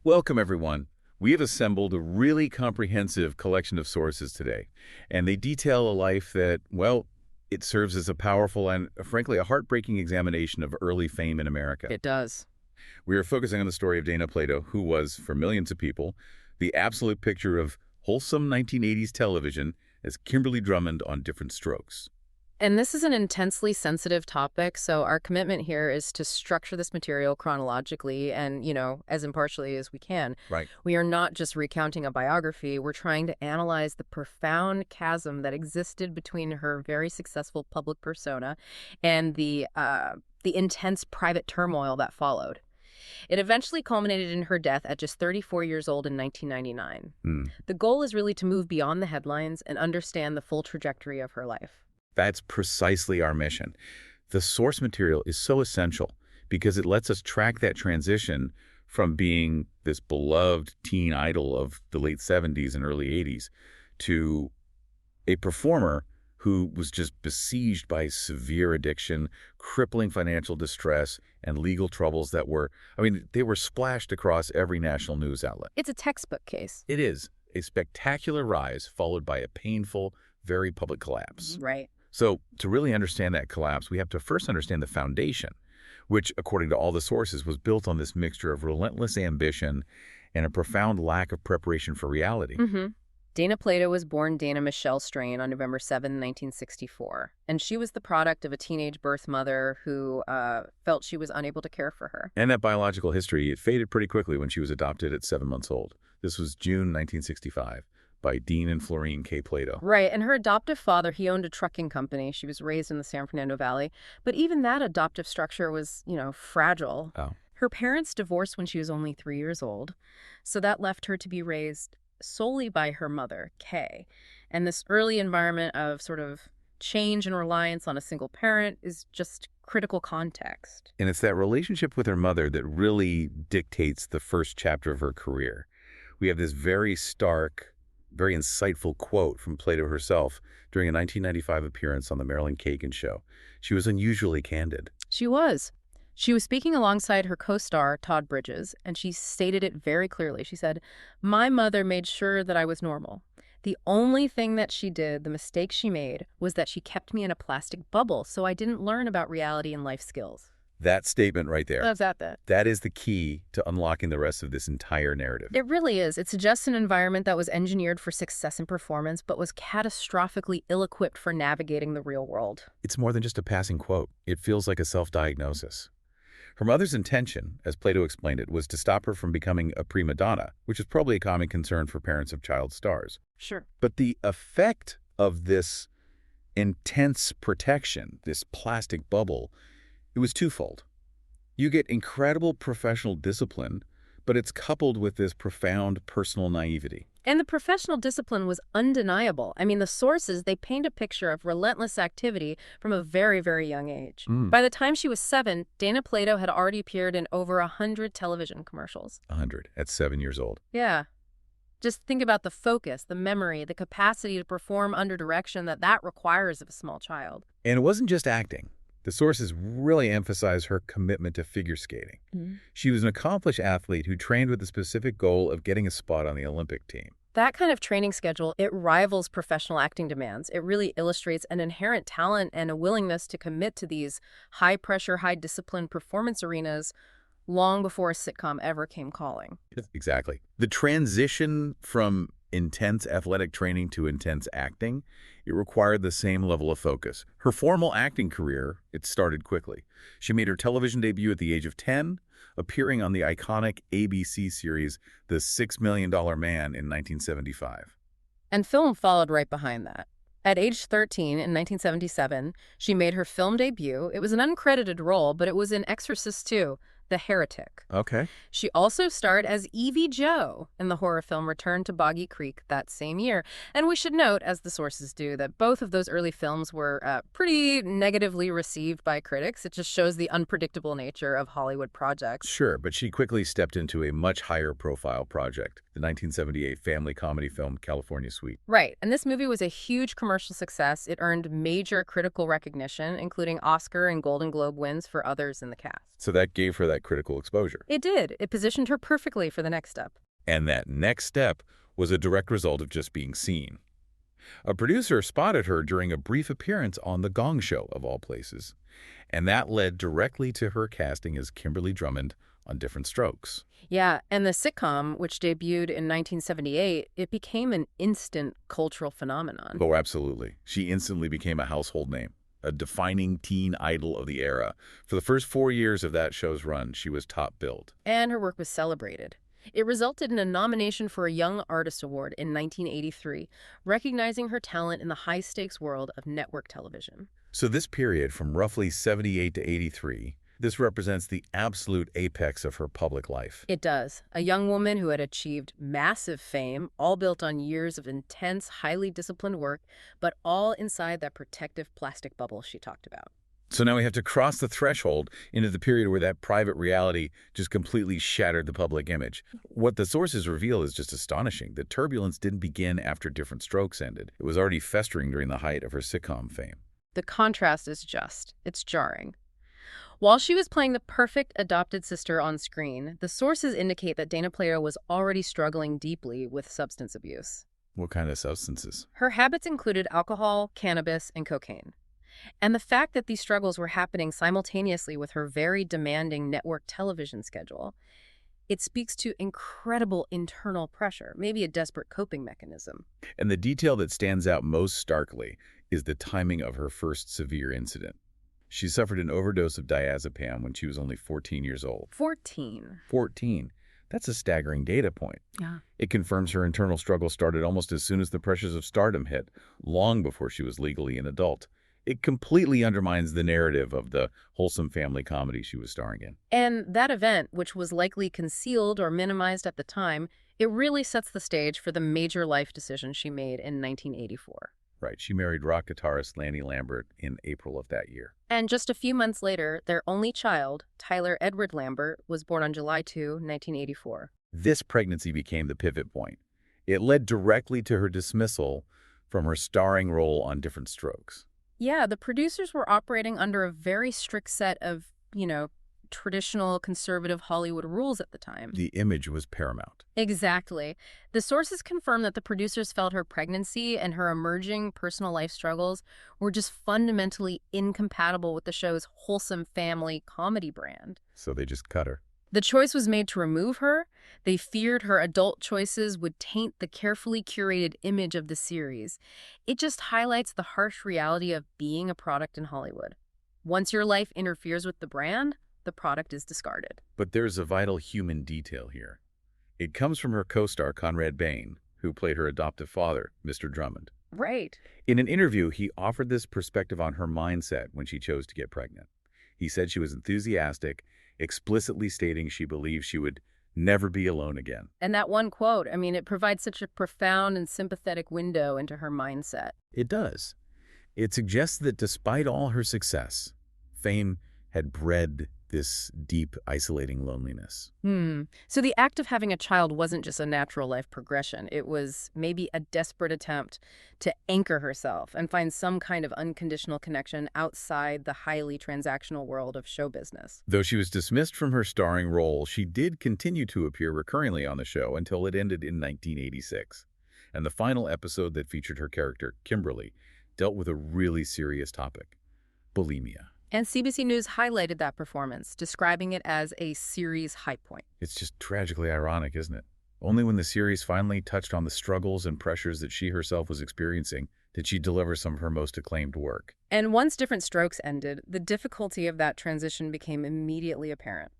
Welcome, everyone. We have assembled a really comprehensive collection of sources today, and they detail a life that, well, it serves as a powerful and, frankly, a heartbreaking examination of early fame in America. It does. We are focusing on the story of Dana Plato, who was, for millions of people, the absolute picture of wholesome 1980s television as Kimberly Drummond on Diff'rent Strokes. And this is an intensely sensitive topic, so our commitment here is to structure this material chronologically and, as impartially as we can. Right. We are not just recounting a biography, we're trying to analyze the profound chasm that existed between her very successful public persona and the intense private turmoil that followed. It eventually culminated in her death at just 34 years old in 1999. The goal is really to move beyond the headlines and understand the full trajectory of her life. That's precisely our mission. The source material is so essential because it lets us track that transition from being this beloved teen idol of the late 70s and early 80s to a performer who was just besieged by severe addiction, crippling financial distress, and legal troubles that they were splashed across every national news outlet. It's a textbook case. It is a spectacular rise followed by a painful, very public collapse. Right. So to really understand that collapse, we have to first understand the foundation, which, according to all the sources, was built on this mixture of relentless ambition and a profound lack of preparation for reality. Dana Plato was born Dana Michelle Strain on November 7, 1964, and she was the product of a teenage birth mother who felt she was unable to care for her. And that biological history, it faded pretty quickly when she was adopted at 7 months old. This was June 1965. By Dean and Florine K. Plato. Right, and her adoptive father, he owned a trucking company. She was raised in the San Fernando Valley. But even that adoptive structure was, fragile. Oh. Her parents divorced when she was only 3 years old, so that left her to be raised solely by her mother, Kay. And this early environment of sort of change and reliance on a single parent is just critical context. And it's that relationship with her mother that really dictates the first chapter of her career. We have this very stark, very insightful quote from Plato herself during a 1995 appearance on the Marilyn Kagan show. She was unusually candid. She was. She was speaking alongside her co-star, Todd Bridges, and she stated it very clearly. She said, "My mother made sure that I was normal. The only thing that she did, the mistake she made, was that she kept me in a plastic bubble, so I didn't learn about reality and life skills." That statement right there. That's that. That is the key to unlocking the rest of this entire narrative. It really is. It suggests an environment that was engineered for success and performance, but was catastrophically ill-equipped for navigating the real world. It's more than just a passing quote. It feels like a self-diagnosis. Her mother's intention, as Plato explained it, was to stop her from becoming a prima donna, which is probably a common concern for parents of child stars. Sure. But the effect of this intense protection, this plastic bubble, it was twofold. You get incredible professional discipline, but it's coupled with this profound personal naivety. And the professional discipline was undeniable. I mean, the sources, they paint a picture of relentless activity from a very, very young age. By the time she was 7, Dana Plato had already appeared in over 100 television commercials. 100 at 7 years old. Yeah. Just think about the focus, the memory, the capacity to perform under direction that requires of a small child. And it wasn't just acting. The sources really emphasize her commitment to figure skating. She was an accomplished athlete who trained with the specific goal of getting a spot on the Olympic team. That kind of training schedule, it rivals professional acting demands. It really illustrates an inherent talent and a willingness to commit to these high-pressure, high-discipline performance arenas long before a sitcom ever came calling. Exactly. The transition from intense athletic training to intense acting, it required the same level of focus. Her formal acting career, it started quickly. She made her television debut at the age of 10, appearing on the iconic ABC series The $6 Million Man in 1975. And film followed right behind that. At age 13 in 1977, she made her film debut. It was an uncredited role, but it was in Exorcist II, The Heretic. Okay. She also starred as Evie Jo in the horror film Return to Boggy Creek that same year. And we should note, as the sources do, that both of those early films were pretty negatively received by critics. It just shows the unpredictable nature of Hollywood projects. Sure, but she quickly stepped into a much higher profile project, the 1978 family comedy film California Suite. Right, and this movie was a huge commercial success. It earned major critical recognition, including Oscar and Golden Globe wins for others in the cast. So that gave her that that critical exposure. It did. It positioned her perfectly for the next step. And that next step was a direct result of just being seen. A producer spotted her during a brief appearance on The Gong Show, of all places, and that led directly to her casting as Kimberly Drummond on Diff'rent Strokes. Yeah, and the sitcom, which debuted in 1978, it became an instant cultural phenomenon. Oh, absolutely. She instantly became a household name, a defining teen idol of the era. For the first 4 years of that show's run, she was top billed. And her work was celebrated. It resulted in a nomination for a Young Artist Award in 1983, recognizing her talent in the high-stakes world of network television. So this period from roughly 78 to 83, this represents the absolute apex of her public life. It does. A young woman who had achieved massive fame, all built on years of intense, highly disciplined work, but all inside that protective plastic bubble she talked about. So now we have to cross the threshold into the period where that private reality just completely shattered the public image. What the sources reveal is just astonishing. The turbulence didn't begin after Diff'rent Strokes ended. It was already festering during the height of her sitcom fame. The contrast is it's jarring. While she was playing the perfect adopted sister on screen, the sources indicate that Dana Plato was already struggling deeply with substance abuse. What kind of substances? Her habits included alcohol, cannabis, and cocaine. And the fact that these struggles were happening simultaneously with her very demanding network television schedule, it speaks to incredible internal pressure, maybe a desperate coping mechanism. And the detail that stands out most starkly is the timing of her first severe incident. She suffered an overdose of diazepam when she was only 14 years old. 14. 14. That's a staggering data point. Yeah. It confirms her internal struggle started almost as soon as the pressures of stardom hit, long before she was legally an adult. It completely undermines the narrative of the wholesome family comedy she was starring in. And that event, which was likely concealed or minimized at the time, it really sets the stage for the major life decision she made in 1984. Right. She married rock guitarist Lanny Lambert in April of that year. And just a few months later, their only child, Tyler Edward Lambert, was born on July 2, 1984. This pregnancy became the pivot point. It led directly to her dismissal from her starring role on Diff'rent Strokes. Yeah, the producers were operating under a very strict set of, traditional conservative Hollywood rules at the time. The image was paramount. Exactly. The sources confirm that the producers felt her pregnancy and her emerging personal life struggles were just fundamentally incompatible with the show's wholesome family comedy brand. So they just cut her. The choice was made to remove her. They feared her adult choices would taint the carefully curated image of the series. It just highlights the harsh reality of being a product in Hollywood. Once your life interferes with the brand, the product is discarded. But there's a vital human detail here. It comes from her co-star Conrad Bain, who played her adoptive father, Mr. Drummond. Right. In an interview, he offered this perspective on her mindset when she chose to get pregnant. He said she was enthusiastic, explicitly stating she believed she would never be alone again. And that one quote, it provides such a profound and sympathetic window into her mindset. It does. It suggests that despite all her success, fame had bred this deep, isolating loneliness. So the act of having a child wasn't just a natural life progression. It was maybe a desperate attempt to anchor herself and find some kind of unconditional connection outside the highly transactional world of show business. Though she was dismissed from her starring role, she did continue to appear recurringly on the show until it ended in 1986. And the final episode that featured her character, Kimberly, dealt with a really serious topic: bulimia. And CBC News highlighted that performance, describing it as a series high point. It's just tragically ironic, isn't it? Only when the series finally touched on the struggles and pressures that she herself was experiencing did she deliver some of her most acclaimed work. And once Diff'rent Strokes ended, the difficulty of that transition became immediately apparent.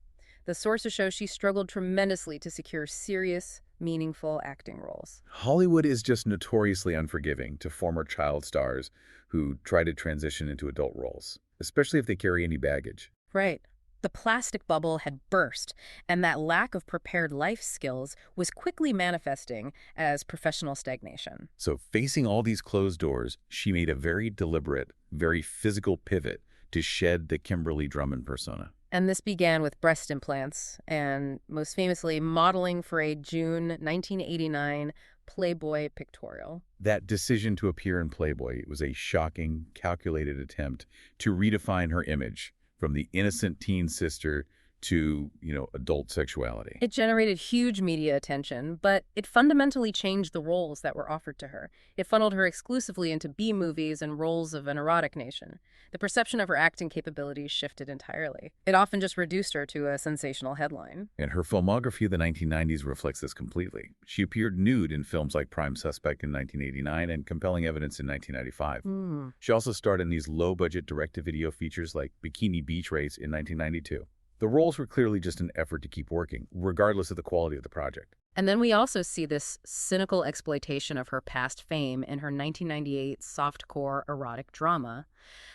The sources show she struggled tremendously to secure serious, meaningful acting roles. Hollywood is just notoriously unforgiving to former child stars who try to transition into adult roles, especially if they carry any baggage. Right. The plastic bubble had burst, and that lack of prepared life skills was quickly manifesting as professional stagnation. So facing all these closed doors, she made a very deliberate, very physical pivot to shed the Kimberly Drummond persona. And this began with breast implants and, most famously, modeling for a June 1989 Playboy pictorial. That decision to appear in Playboy was a shocking, calculated attempt to redefine her image from the innocent teen sister to, adult sexuality. It generated huge media attention, but it fundamentally changed the roles that were offered to her. It funneled her exclusively into B-movies and roles of an erotic nation. The perception of her acting capabilities shifted entirely. It often just reduced her to a sensational headline. And her filmography of the 1990s reflects this completely. She appeared nude in films like Prime Suspect in 1989 and Compelling Evidence in 1995. She also starred in these low-budget direct-to-video features like Bikini Beach Race in 1992. The roles were clearly just an effort to keep working, regardless of the quality of the project. And then we also see this cynical exploitation of her past fame in her 1998 softcore erotic drama.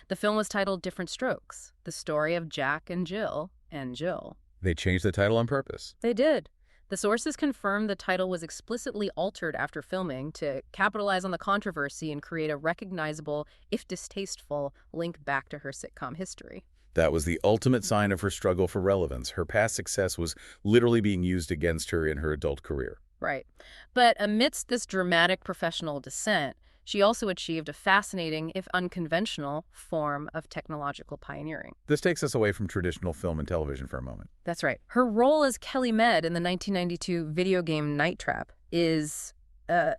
The film was titled Diff'rent Strokes, the story of Jack and Jill. They changed the title on purpose. They did. The sources confirmed the title was explicitly altered after filming to capitalize on the controversy and create a recognizable, if distasteful, link back to her sitcom history. That was the ultimate sign of her struggle for relevance. Her past success was literally being used against her in her adult career. Right. But amidst this dramatic professional descent, she also achieved a fascinating, if unconventional, form of technological pioneering. This takes us away from traditional film and television for a moment. That's right. Her role as Kelly Med in the 1992 video game Night Trap is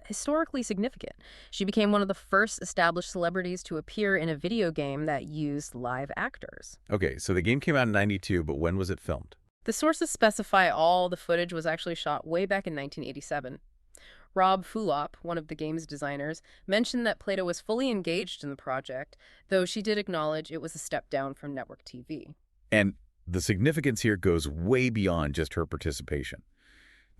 historically significant. She became one of the first established celebrities to appear in a video game that used live actors. Okay, so the game came out in 92, but when was it filmed? The sources specify all the footage was actually shot way back in 1987. Rob Fulop, one of the game's designers, mentioned that Plato was fully engaged in the project, though she did acknowledge it was a step down from network TV. And the significance here goes way beyond just her participation.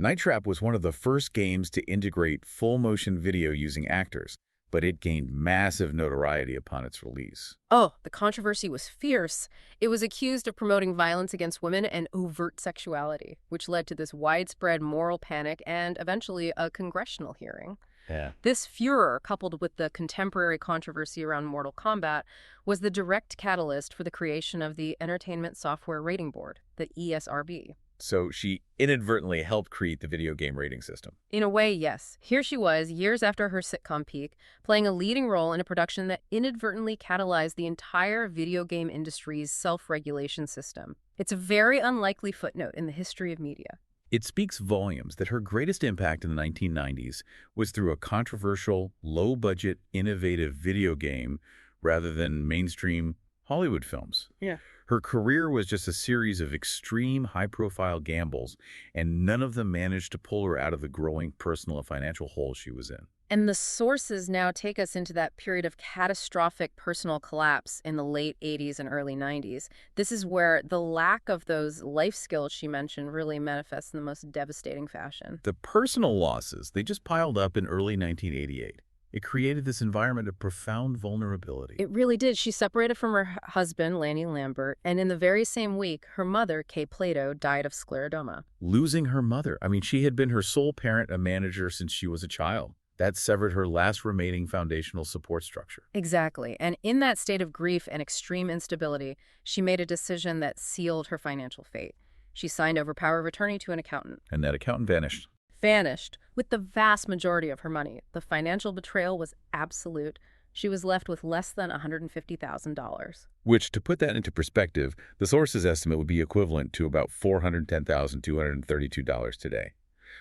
Night Trap was one of the first games to integrate full-motion video using actors, but it gained massive notoriety upon its release. Oh, the controversy was fierce. It was accused of promoting violence against women and overt sexuality, which led to this widespread moral panic and eventually a congressional hearing. Yeah. This furor, coupled with the contemporary controversy around Mortal Kombat, was the direct catalyst for the creation of the Entertainment Software Rating Board, the ESRB. So she inadvertently helped create the video game rating system. In a way, yes. Here she was, years after her sitcom peak, playing a leading role in a production that inadvertently catalyzed the entire video game industry's self-regulation system. It's a very unlikely footnote in the history of media. It speaks volumes that her greatest impact in the 1990s was through a controversial, low-budget, innovative video game rather than mainstream Hollywood films. Yeah. Her career was just a series of extreme, high-profile gambles, and none of them managed to pull her out of the growing personal and financial hole she was in. And the sources now take us into that period of catastrophic personal collapse in the late 80s and early 90s. This is where the lack of those life skills she mentioned really manifests in the most devastating fashion. The personal losses, they just piled up in early 1988. It created this environment of profound vulnerability. It really did. She separated from her husband, Lanny Lambert, and in the very same week, her mother, Kay Plato, died of scleroderma. Losing her mother. She had been her sole parent and manager since she was a child. That severed her last remaining foundational support structure. Exactly. And in that state of grief and extreme instability, she made a decision that sealed her financial fate. She signed over power of attorney to an accountant. And that accountant vanished. Vanished with the vast majority of her money. The financial betrayal was absolute. She was left with less than $150,000. Which, to put that into perspective, the source's estimate would be equivalent to about $410,232 today.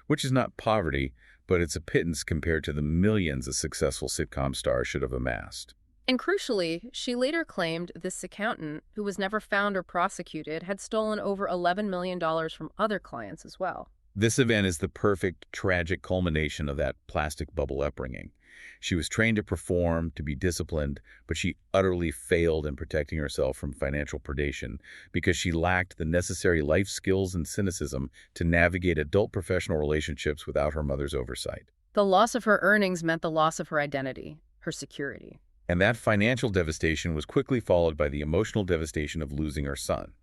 Which is not poverty, but it's a pittance compared to the millions a successful sitcom star should have amassed. And crucially, she later claimed this accountant, who was never found or prosecuted, had stolen over $11 million from other clients as well. This event is the perfect, tragic culmination of that plastic bubble upbringing. She was trained to perform, to be disciplined, but she utterly failed in protecting herself from financial predation because she lacked the necessary life skills and cynicism to navigate adult professional relationships without her mother's oversight. The loss of her earnings meant the loss of her identity, her security. And that financial devastation was quickly followed by the emotional devastation of losing her son.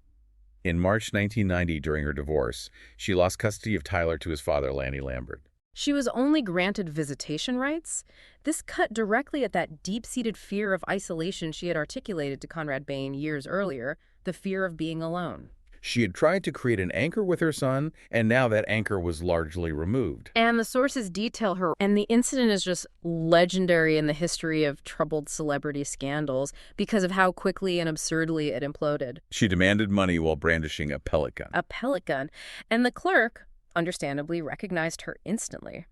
In March 1990, during her divorce, she lost custody of Tyler to his father, Lanny Lambert. She was only granted visitation rights. This cut directly at that deep-seated fear of isolation she had articulated to Conrad Bain years earlier, the fear of being alone. She had tried to create an anchor with her son, and now that anchor was largely removed. And the sources detail her, and the incident is just legendary in the history of troubled celebrity scandals because of how quickly and absurdly it imploded. She demanded money while brandishing a pellet gun. A pellet gun. And the clerk, understandably, recognized her instantly.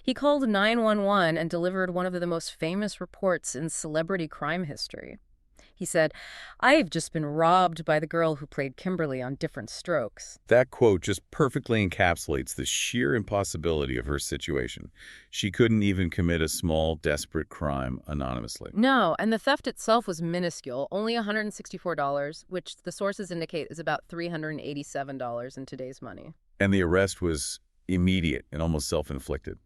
He called 911 and delivered one of the most famous reports in celebrity crime history. He said, "I've just been robbed by the girl who played Kimberly on Diff'rent Strokes." That quote just perfectly encapsulates the sheer impossibility of her situation. She couldn't even commit a small, desperate crime anonymously. No, and the theft itself was minuscule, only $164, which the sources indicate is about $387 in today's money. And the arrest was immediate and almost self-inflicted.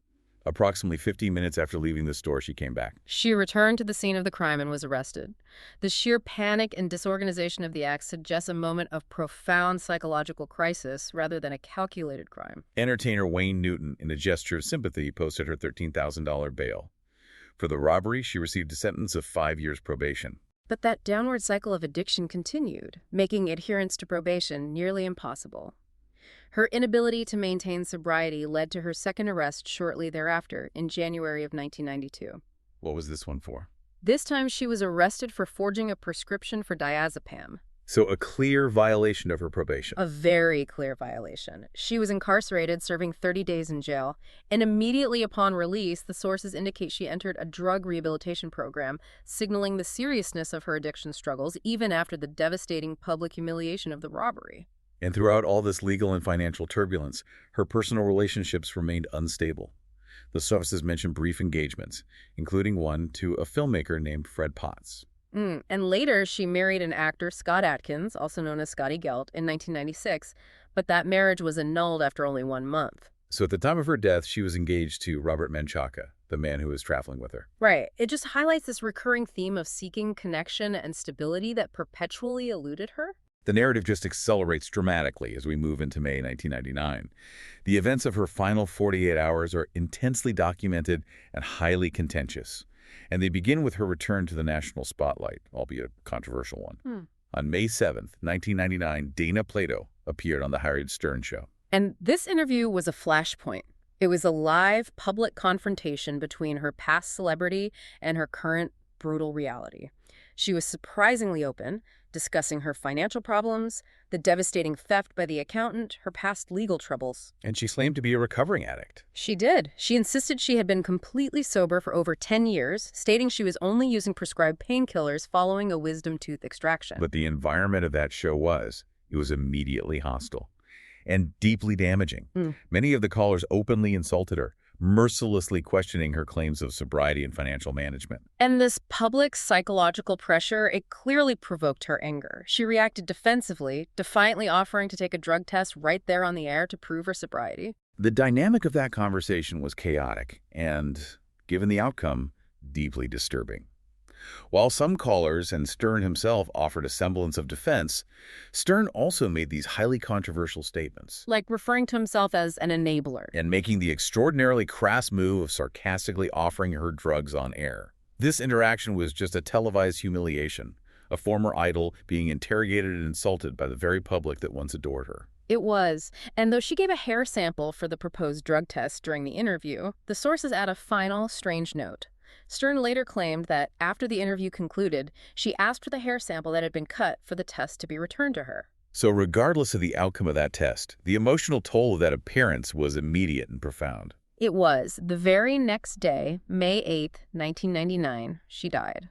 Approximately 15 minutes after leaving the store, she came back. She returned to the scene of the crime and was arrested. The sheer panic and disorganization of the act suggests a moment of profound psychological crisis rather than a calculated crime. Entertainer Wayne Newton, in a gesture of sympathy, posted her $13,000 bail. For the robbery, she received a sentence of 5 years probation. But that downward cycle of addiction continued, making adherence to probation nearly impossible. Her inability to maintain sobriety led to her second arrest shortly thereafter, in January of 1992. What was this one for? This time she was arrested for forging a prescription for diazepam. So a clear violation of her probation. A very clear violation. She was incarcerated, serving 30 days in jail, and immediately upon release, the sources indicate she entered a drug rehabilitation program, signaling the seriousness of her addiction struggles even after the devastating public humiliation of the robbery. And throughout all this legal and financial turbulence, her personal relationships remained unstable. The sources mention brief engagements, including one to a filmmaker named Fred Potts. And later, she married an actor, Scott Adkins, also known as Scotty Gelt, in 1996, but that marriage was annulled after only 1 month. So at the time of her death, she was engaged to Robert Menchaca, the man who was traveling with her. Right. It just highlights this recurring theme of seeking connection and stability that perpetually eluded her. The narrative just accelerates dramatically as we move into May 1999. The events of her final 48 hours are intensely documented and highly contentious. And they begin with her return to the national spotlight, albeit a controversial one. On May 7th, 1999, Dana Plato appeared on The Howard Stern Show. And this interview was a flashpoint. It was a live, public confrontation between her past celebrity and her current brutal reality. She was surprisingly open, discussing her financial problems, the devastating theft by the accountant, her past legal troubles. And she claimed to be a recovering addict. She did. She insisted she had been completely sober for over 10 years, stating she was only using prescribed painkillers following a wisdom tooth extraction. But the environment of that show was immediately hostile and deeply damaging. Many of the callers openly insulted her, mercilessly questioning her claims of sobriety and financial management. And this public psychological pressure, it clearly provoked her anger. She reacted defensively, defiantly offering to take a drug test right there on the air to prove her sobriety. The dynamic of that conversation was chaotic and, given the outcome, deeply disturbing. While some callers and Stern himself offered a semblance of defense, Stern also made these highly controversial statements. Like referring to himself as an enabler. And making the extraordinarily crass move of sarcastically offering her drugs on air. This interaction was just a televised humiliation, a former idol being interrogated and insulted by the very public that once adored her. It was. And though she gave a hair sample for the proposed drug test during the interview, the sources add a final, strange note. Stern later claimed that after the interview concluded, she asked for the hair sample that had been cut for the test to be returned to her. So regardless of the outcome of that test, the emotional toll of that appearance was immediate and profound. It was. The very next day, May 8th, 1999, she died.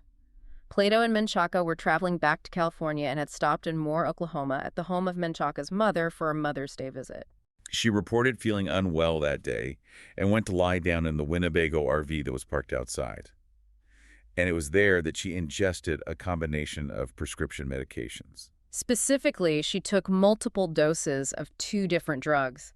Plato and Menchaca were traveling back to California and had stopped in Moore, Oklahoma at the home of Menchaca's mother for a Mother's Day visit. She reported feeling unwell that day and went to lie down in the Winnebago RV that was parked outside. And it was there that she ingested a combination of prescription medications. Specifically, she took multiple doses of 2 different drugs.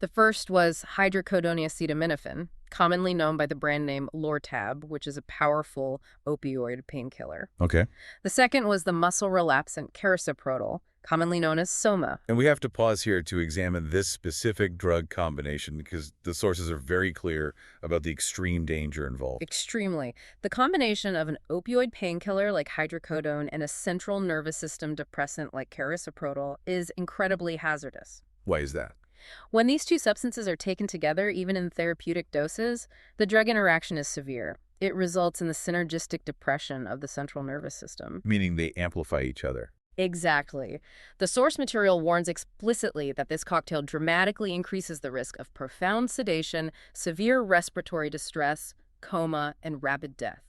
The first was hydrocodone-acetaminophen, commonly known by the brand name Lortab, which is a powerful opioid painkiller. Okay. The second was the muscle relaxant carisoprodol, commonly known as soma. And we have to pause here to examine this specific drug combination because the sources are very clear about the extreme danger involved. Extremely. The combination of an opioid painkiller like hydrocodone and a central nervous system depressant like carisoprodol is incredibly hazardous. Why is that? When these two substances are taken together, even in therapeutic doses, the drug interaction is severe. It results in the synergistic depression of the central nervous system. Meaning they amplify each other. Exactly. The source material warns explicitly that this cocktail dramatically increases the risk of profound sedation, severe respiratory distress, coma, and rapid death.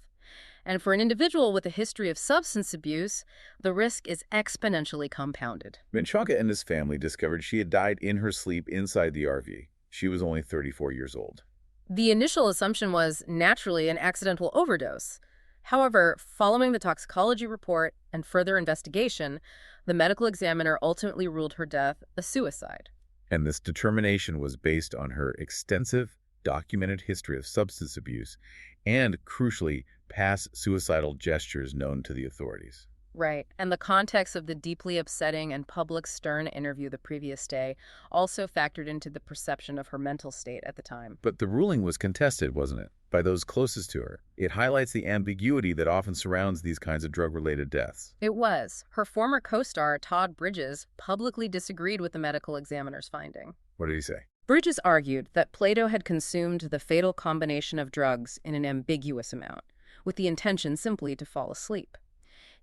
And for an individual with a history of substance abuse, the risk is exponentially compounded. When Shaka and his family discovered she had died in her sleep inside the RV, she was only 34 years old. The initial assumption was naturally an accidental overdose. However, following the toxicology report and further investigation, the medical examiner ultimately ruled her death a suicide. And this determination was based on her extensive, documented history of substance abuse and, crucially, past suicidal gestures known to the authorities. Right, and the context of the deeply upsetting and public stern interview the previous day also factored into the perception of her mental state at the time. But the ruling was contested, wasn't it, by those closest to her? It highlights the ambiguity that often surrounds these kinds of drug-related deaths. It was. Her former co-star, Todd Bridges, publicly disagreed with the medical examiner's finding. What did he say? Bridges argued that Plato had consumed the fatal combination of drugs in an ambiguous amount, with the intention simply to fall asleep.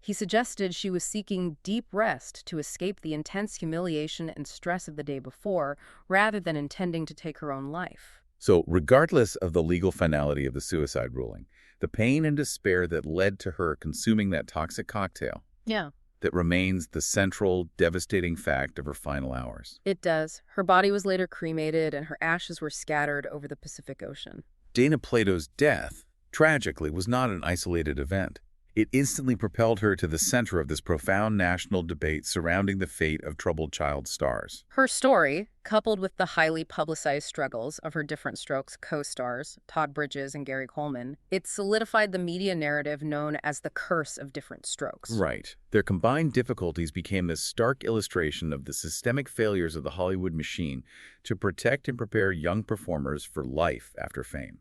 He suggested she was seeking deep rest to escape the intense humiliation and stress of the day before, rather than intending to take her own life. So, regardless of the legal finality of the suicide ruling, the pain and despair that led to her consuming that toxic cocktail, that remains the central, devastating fact of her final hours. It does. Her body was later cremated, and her ashes were scattered over the Pacific Ocean. Dana Plato's death, tragically, was not an isolated event. It instantly propelled her to the center of this profound national debate surrounding the fate of troubled child stars. Her story, coupled with the highly publicized struggles of her Diff'rent Strokes co-stars, Todd Bridges and Gary Coleman, it solidified the media narrative known as the curse of Diff'rent Strokes. Right. Their combined difficulties became this stark illustration of the systemic failures of the Hollywood machine to protect and prepare young performers for life after fame.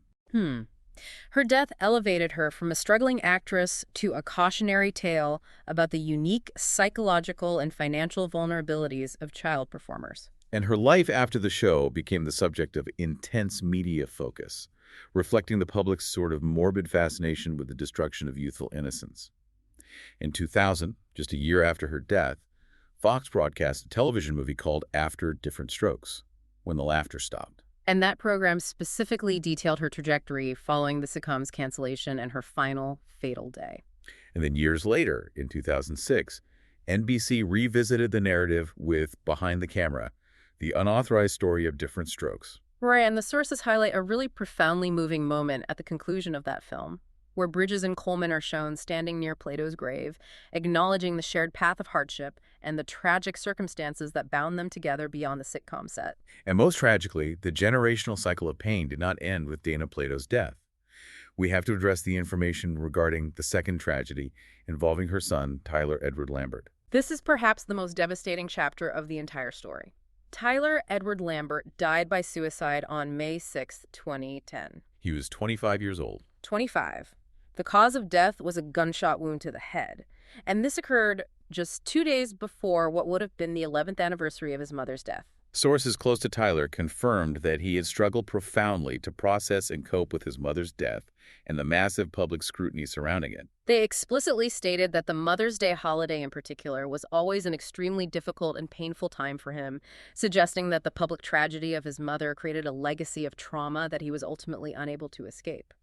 Her death elevated her from a struggling actress to a cautionary tale about the unique psychological and financial vulnerabilities of child performers. And her life after the show became the subject of intense media focus, reflecting the public's sort of morbid fascination with the destruction of youthful innocence. In 2000, just a year after her death, Fox broadcast a television movie called After Diff'rent Strokes, When the Laughter Stopped. And that program specifically detailed her trajectory following the sitcom's cancellation and her final fatal day. And then years later, in 2006, NBC revisited the narrative with Behind the Camera, the unauthorized story of Diff'rent Strokes. Right, and the sources highlight a really profoundly moving moment at the conclusion of that film, where Bridges and Coleman are shown standing near Plato's grave, acknowledging the shared path of hardship and the tragic circumstances that bound them together beyond the sitcom set. And most tragically, the generational cycle of pain did not end with Dana Plato's death. We have to address the information regarding the second tragedy involving her son, Tyler Edward Lambert. This is perhaps the most devastating chapter of the entire story. Tyler Edward Lambert died by suicide on May 6, 2010. He was 25 years old. 25. The cause of death was a gunshot wound to the head, and this occurred just 2 days before what would have been the 11th anniversary of his mother's death. Sources close to Tyler confirmed that he had struggled profoundly to process and cope with his mother's death and the massive public scrutiny surrounding it. They explicitly stated that the Mother's Day holiday in particular was always an extremely difficult and painful time for him, suggesting that the public tragedy of his mother created a legacy of trauma that he was ultimately unable to escape.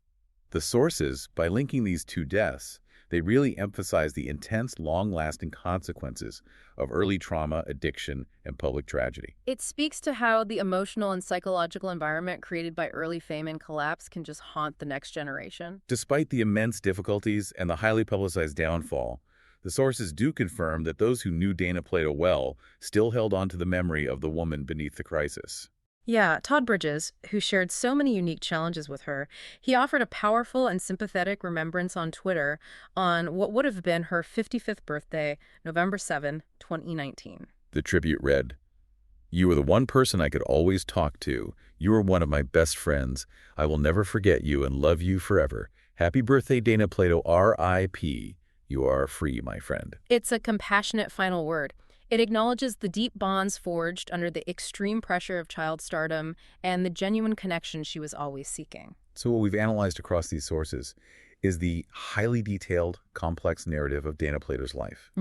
The sources, by linking these two deaths, they really emphasize the intense, long-lasting consequences of early trauma, addiction, and public tragedy. It speaks to how the emotional and psychological environment created by early fame and collapse can just haunt the next generation. Despite the immense difficulties and the highly publicized downfall, the sources do confirm that those who knew Dana Plato well still held on to the memory of the woman beneath the crisis. Yeah, Todd Bridges, who shared so many unique challenges with her, he offered a powerful and sympathetic remembrance on Twitter on what would have been her 55th birthday, November 7, 2019. The tribute read, "You were the one person I could always talk to. You were one of my best friends. I will never forget you and love you forever. Happy birthday, Dana Plato, R.I.P. You are free, my friend." It's a compassionate final word. It acknowledges the deep bonds forged under the extreme pressure of child stardom and the genuine connection she was always seeking. So what we've analyzed across these sources is the highly detailed, complex narrative of Dana Plato's life.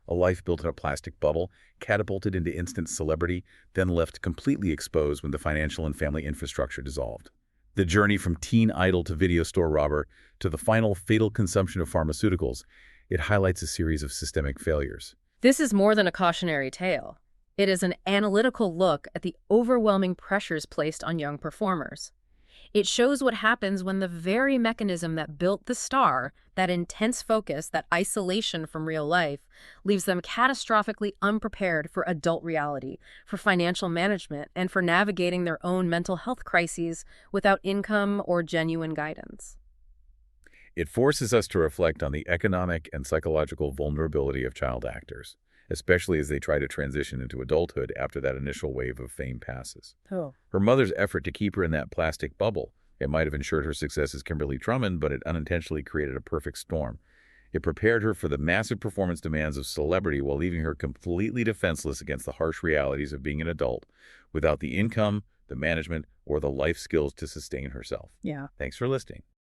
A life built in a plastic bubble, catapulted into instant celebrity, then left completely exposed when the financial and family infrastructure dissolved. The journey from teen idol to video store robber to the final fatal consumption of pharmaceuticals, it highlights a series of systemic failures. This is more than a cautionary tale. It is an analytical look at the overwhelming pressures placed on young performers. It shows what happens when the very mechanism that built the star, that intense focus, that isolation from real life, leaves them catastrophically unprepared for adult reality, for financial management, and for navigating their own mental health crises without income or genuine guidance. It forces us to reflect on the economic and psychological vulnerability of child actors, especially as they try to transition into adulthood after that initial wave of fame passes. Oh. Her mother's effort to keep her in that plastic bubble, it might have ensured her success as Kimberly Drummond, but it unintentionally created a perfect storm. It prepared her for the massive performance demands of celebrity while leaving her completely defenseless against the harsh realities of being an adult without the income, the management, or the life skills to sustain herself. Yeah. Thanks for listening.